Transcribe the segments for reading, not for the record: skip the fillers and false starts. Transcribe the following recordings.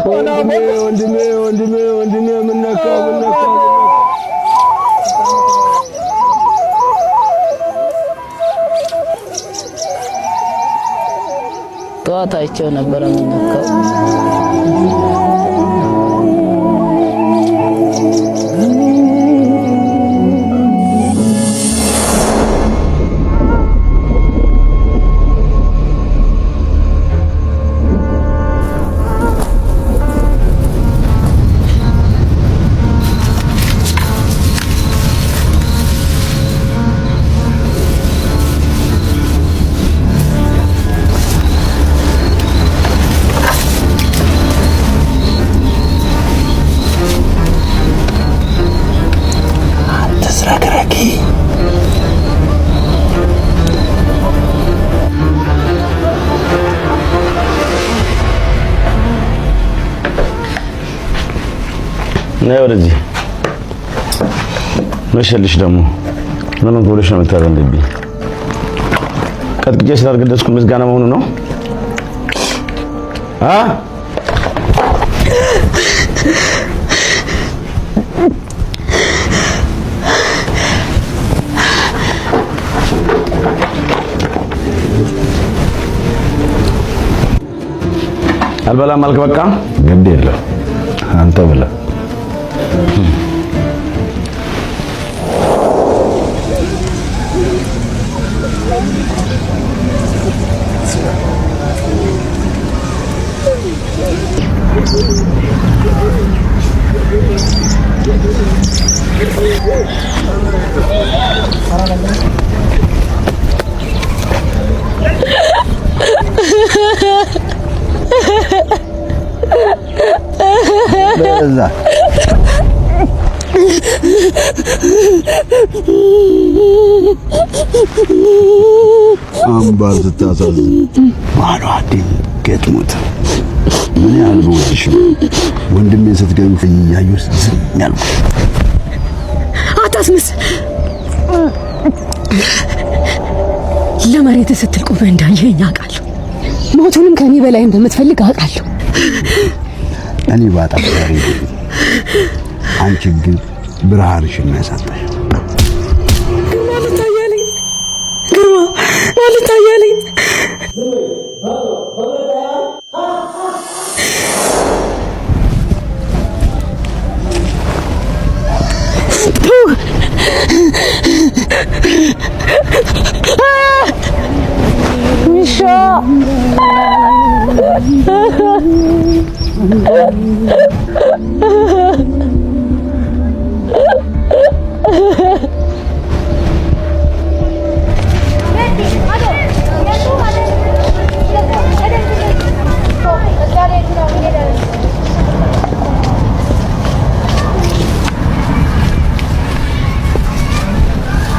ወንድሜ ምን ነካው? ጠዋት አይቼው ነበር ምን ነካው? ነይ ወደዚህ መሸልሽ ደግሞ ምን ሆነሽ ነው የምታረንብኝ? ቀጥቅጬ ስላልገደስኩ ምስጋና መሆኑ ነው? አልበላም አልክ? በቃ ግድ የለም አንተ ብላ። አምባር ስታሳዝን ባሏ ገጥሞት ምን ያህል በወድሽ ወንድሜን ስትገቢ እያየሁ ዝም ያልኩ። አታስመስል። ለመሬት ስትል ቁመህ እንዳየኸኝ አውቃለሁ። ሞቱንም ከኔ በላይ እንደምትፈልግ አውቃለሁ። እኔ ባጣሽ ዛሬ አንቺ ግን ብርሃንሽን ነው ያሳጣሽ። ማለት አያለኝ ሚሻ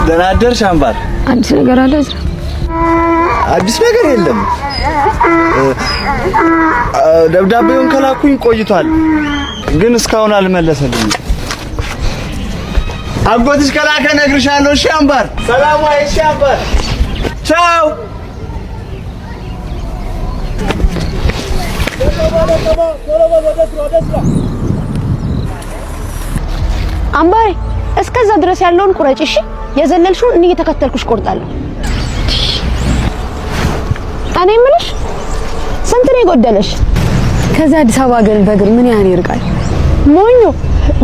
ደህና አደርሽ አምባር። አዲስ ነገር አለ? አዲስ ነገር የለም። ደብዳቤውን ከላኩኝ ቆይቷል፣ ግን እስካሁን አልመለሰልኝም። አጎትሽ ከላከ እነግርሻለሁ። እሺ አምባር፣ ሰላም ዋይ። እሺ አምባር፣ ቻው። አምባሬ እስከዛ ድረስ ያለውን ቁረጭ። እሺ የዘለልሽውን እኔ እየተከተልኩሽ ቆርጣለሁ። እኔ የምልሽ ስንት ነው የጎደለሽ? ከዛ አዲስ አበባ ግን በእግር ምን ያህል ይርቃል? ሞኞ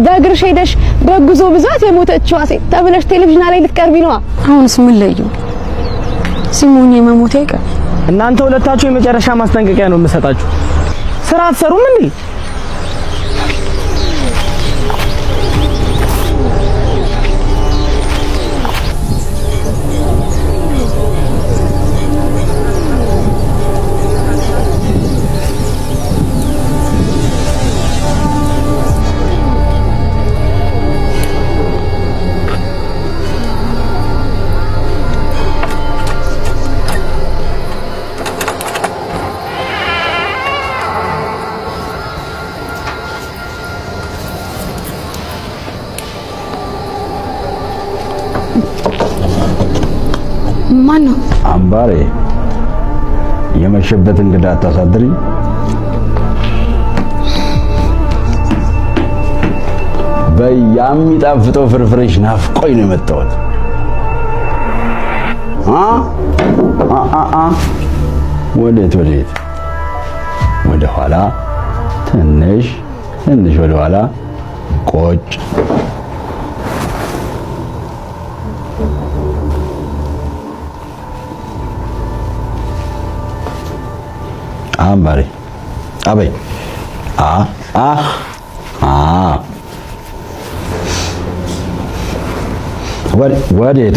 በእግርሽ ሄደሽ በጉዞ ብዛት የሞተችው ሴት ተብለሽ ቴሌቪዥን ላይ ልትቀርቢ ነው። አሁንስ ምን ለየው? ሲሞኝ መሞቴ አይቀር። እናንተ ሁለታችሁ የመጨረሻ ማስጠንቀቂያ ነው የምሰጣችሁ። ስራ አትሰሩም እንዴ? ማን ነው? አምባሬ የመሸበት እንግዳ አታሳድሪ። በያሚጣፍጠው ፍርፍርሽ ናፍቆኝ ነው የመጣሁት። ወዴት ወደ ኋላ ትንሽ ወደ ኋላ ቆጭ አምባሬ አበይ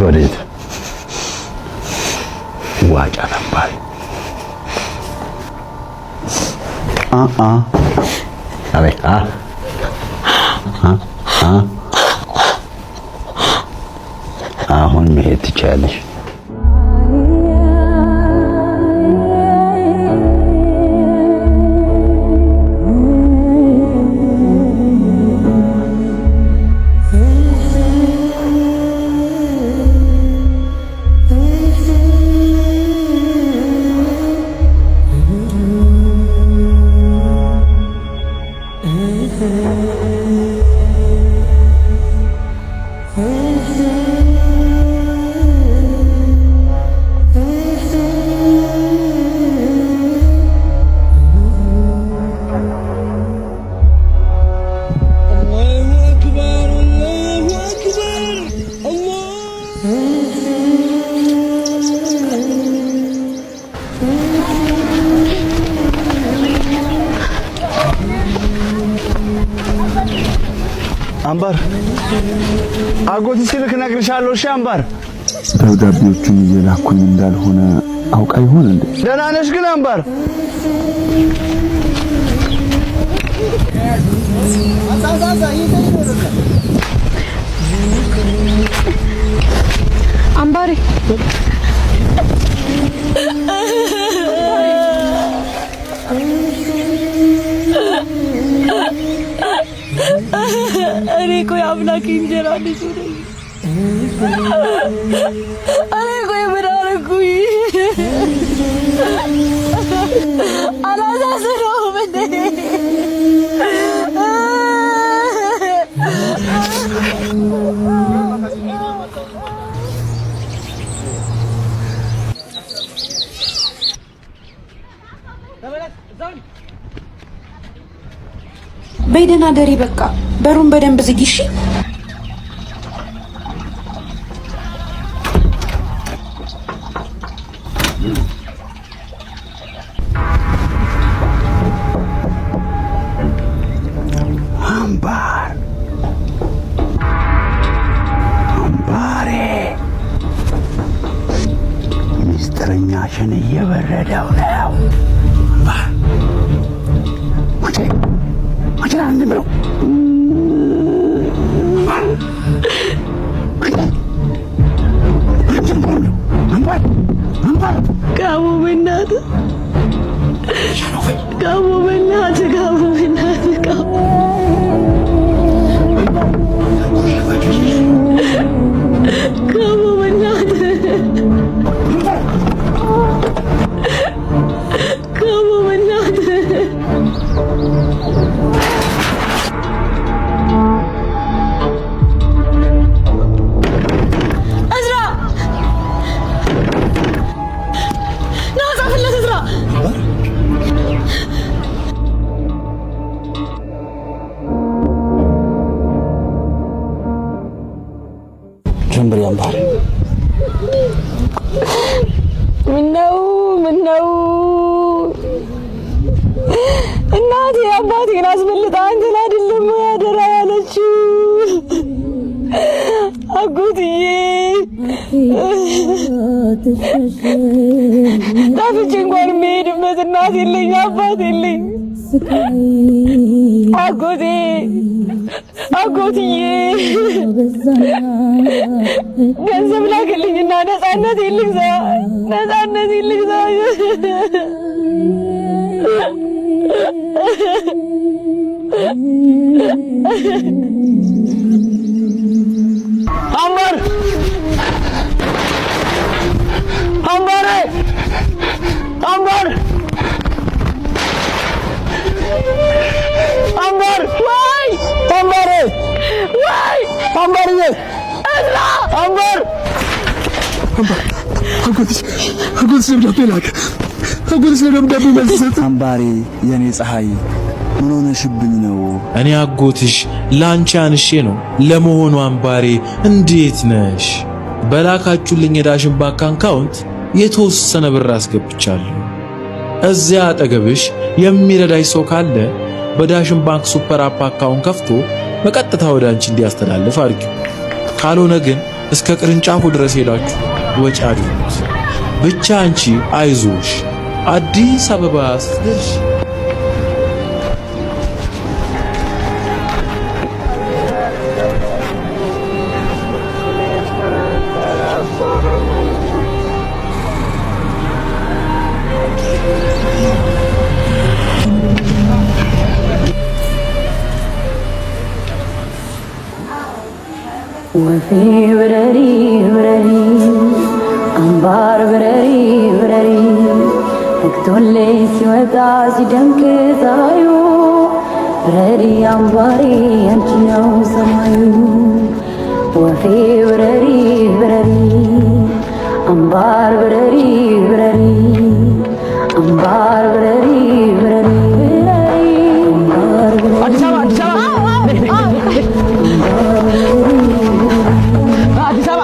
ወዴት ዋጫ አምባሬ አበይ አሁን መሄድ ትችያለሽ። አምባር አጎት ሲልክ ነግርሻለሁ። እሺ አምባር ደብዳቤዎቹን እየላኩኝ እንዳልሆነ አውቃ ይሆን እንዴ? ደህና ነሽ ግን አምባር? አምባሬ እኔ እኮ የአምላክ እንጀራ ልጅ ነኝ። እኔ እኮ ምን አደረኩኝ? አላሳዝነውም እንዴ? በይደና ደሪ በቃ በሩን በደንብ ዝጊ እሺ። አምባሬ ሚስጥረኛሽን እየበረደው ነው። አንድ ብለው ጋሞ በእናትህ ጀምሪ አምባሬ። ምነው እናቴ አባቴን አስበልጣ አንተን አይደለም ያደራ ያለችው? አጎትዬ ታፍቼ እንኳን የምሄድበት እናት የለኝ አባት የለኝ። አጎትዬ ገንዘብ ላክልኝና ነፃነት ይልግዛ። አምባር ወይ አምባርዬ እዛ አምባር አጎትሽ ደብዳቤ ላከ። አጎትሽ ደብዳቤ መልሰት። አምባሬ የኔ ፀሐይ ምን ሆነሽብኝ ነው? እኔ አጎትሽ ላንቺ አንሼ ነው። ለመሆኑ አምባሬ እንዴት ነሽ? በላካችሁልኝ የዳሽን ባንክ አካውንት የተወሰነ ብር አስገብቻለሁ። እዚያ አጠገብሽ የሚረዳሽ ሰው ካለ በዳሽን ባንክ ሱፐር አፕ አካውንት ከፍቶ በቀጥታ ወደ አንቺ እንዲያስተላልፍ አድርጊው። ካልሆነ ግን እስከ ቅርንጫፉ ድረስ ሄዳችሁ ወጪ አድርጉት። ብቻ አንቺ አይዞሽ፣ አዲስ አበባ ስትደርሺ ወፌ ብረሪ ብረሪ አምባር ብረሪ ብረሪ ነግቶሌ ሲወጣ ሲደምቅ ፀሐዩ ብረሪ አምባሬ አንቺ ነው ሰማዩ። ወፌ ብረሪ ብረሪ አምባር ብረሪ ብረሪ አምባር ብረሪ ብረሪ አምባር ብረሪ አዲስ አበባ አዲስ አበባ